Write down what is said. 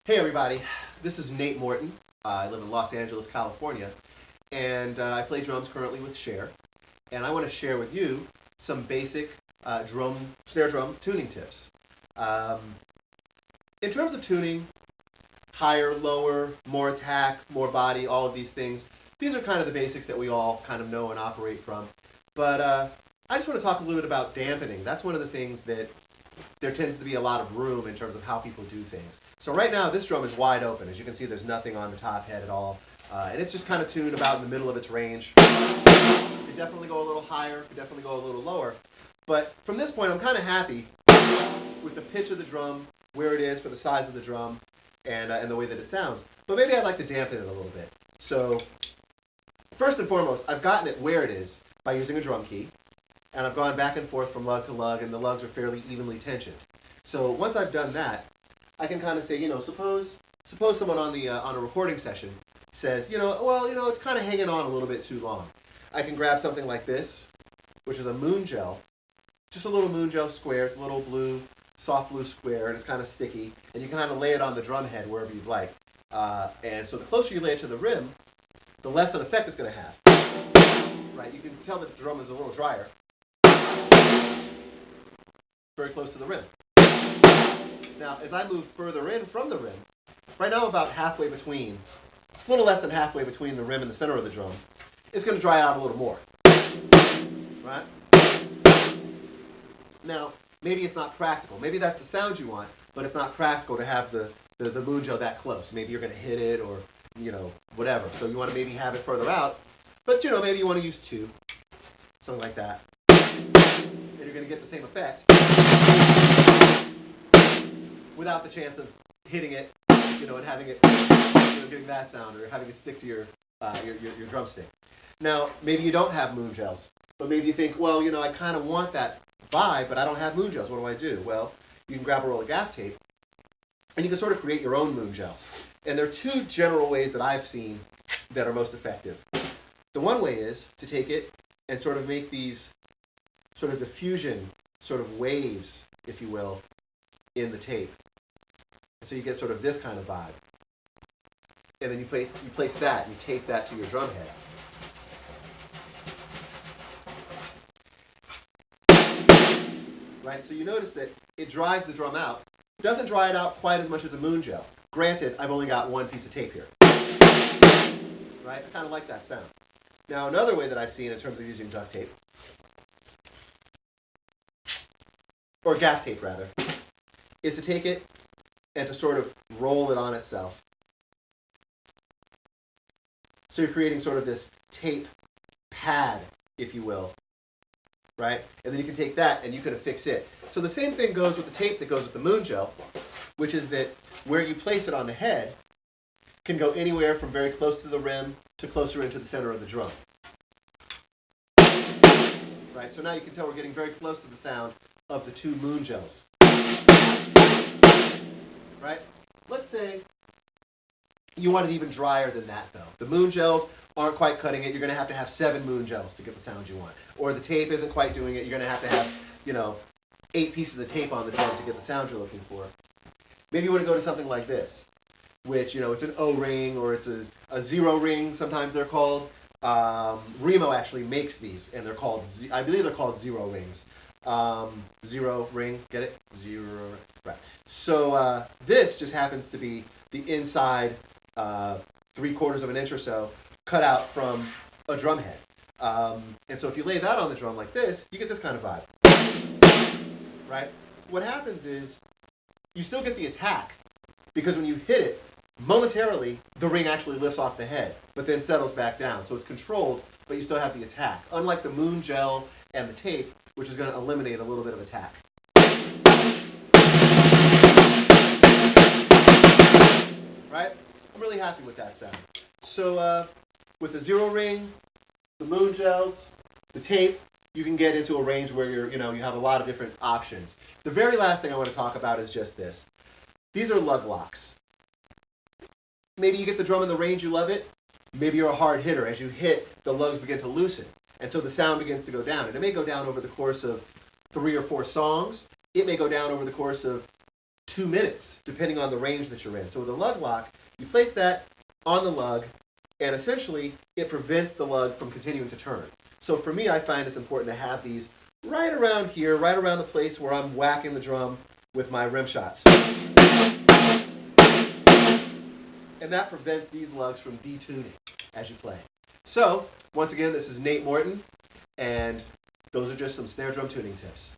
Hey everybody, this is Nate Morton. I live in Los Angeles, California, and I play drums currently with Cher. And I want to share with you some basic snare drum tuning tips. In terms of tuning, higher, lower, more attack, more body, all of these things, these are kind of the basics that we all kind of know and operate from. But I just want to talk a little bit about dampening. That's one of the things that there tends to be a lot of room in terms of how people do things. So right now, this drum is wide open. As you can see, there's nothing on the top head at all. And it's just kind of tuned about in the middle of its range. You can definitely go a little higher, you can definitely go a little lower. But from this point, I'm kind of happy with the pitch of the drum, where it is for the size of the drum, and the way that it sounds. But maybe I'd like to dampen it a little bit. So first and foremost, I've gotten it where it is by using a drum key. And I've gone back and forth from lug to lug, and the lugs are fairly evenly tensioned. So once I've done that, I can kind of say, suppose someone on a recording session says, it's kind of hanging on a little bit too long. I can grab something like this, which is a moon gel, just a little moon gel square. It's a little blue, soft blue square, and it's kind of sticky. And you can kind of lay it on the drum head wherever you'd like. And so the closer you lay it to the rim, the less an effect it's going to have. Right? You can tell that the drum is a little drier. Very close to the rim. Now, as I move further in from the rim, right now I'm about halfway between, a little less than halfway between the rim and the center of the drum, it's going to dry out a little more. Right? Now, maybe it's not practical. Maybe that's the sound you want, but it's not practical to have the moon gel that close. Maybe you're going to hit it or, whatever. So you want to maybe have it further out, but, maybe you want to use two, something like that. And you're going to get the same effect without the chance of hitting it, and having it, getting that sound or having it stick to your drumstick. Now, maybe you don't have moon gels, but maybe you think, I kind of want that vibe, but I don't have moon gels. What do I do? Well, you can grab a roll of gaff tape, and you can sort of create your own moon gel. And there are two general ways that I've seen that are most effective. The one way is to take it and sort of make these sort of diffusion, sort of waves, if you will, in the tape. And so you get sort of this kind of vibe. And then you place that, and you tape that to your drum head. Right, so you notice that it dries the drum out. Doesn't dry it out quite as much as a moon gel. Granted, I've only got one piece of tape here. Right, I kind of like that sound. Now, another way that I've seen in terms of using duct tape, or gaff tape rather, is to take it and to sort of roll it on itself. So you're creating sort of this tape pad, if you will, right? And then you can take that and you can affix it. So the same thing goes with the tape that goes with the moon gel, which is that where you place it on the head can go anywhere from very close to the rim to closer into the center of the drum. Right, so now you can tell we're getting very close to the sound of the two moon gels. Right? Let's say you want it even drier than that, though. The moon gels aren't quite cutting it. You're going to have 7 moon gels to get the sound you want. Or the tape isn't quite doing it. You're going to have 8 pieces of tape on the drum to get the sound you're looking for. Maybe you want to go to something like this, which, it's an O-ring or it's a zero ring, sometimes they're called. Remo actually makes these, and I believe they're called zero rings. Zero ring, get it? Zero, right. So this just happens to be the inside 3/4 of an inch or so cut out from a drum head. And so if you lay that on the drum like this, you get this kind of vibe. Right? What happens is you still get the attack, because when you hit it, momentarily the ring actually lifts off the head, but then settles back down. So it's controlled, but you still have the attack. Unlike the moon gel and the tape, which is going to eliminate a little bit of attack. Right? I'm really happy with that sound. So with the zero ring, the moon gels, the tape, you can get into a range where you have a lot of different options. The very last thing I want to talk about is just this. These are lug locks. Maybe you get the drum in the range, you love it. Maybe you're a hard hitter. As you hit, the lugs begin to loosen. And so the sound begins to go down. And it may go down over the course of 3 or 4 songs. It may go down over the course of 2 minutes, depending on the range that you're in. So with a lug lock, you place that on the lug, and essentially it prevents the lug from continuing to turn. So for me, I find it's important to have these right around here, right around the place where I'm whacking the drum with my rim shots. And that prevents these lugs from detuning as you play. So, once again, this is Nate Morton, and those are just some snare drum tuning tips.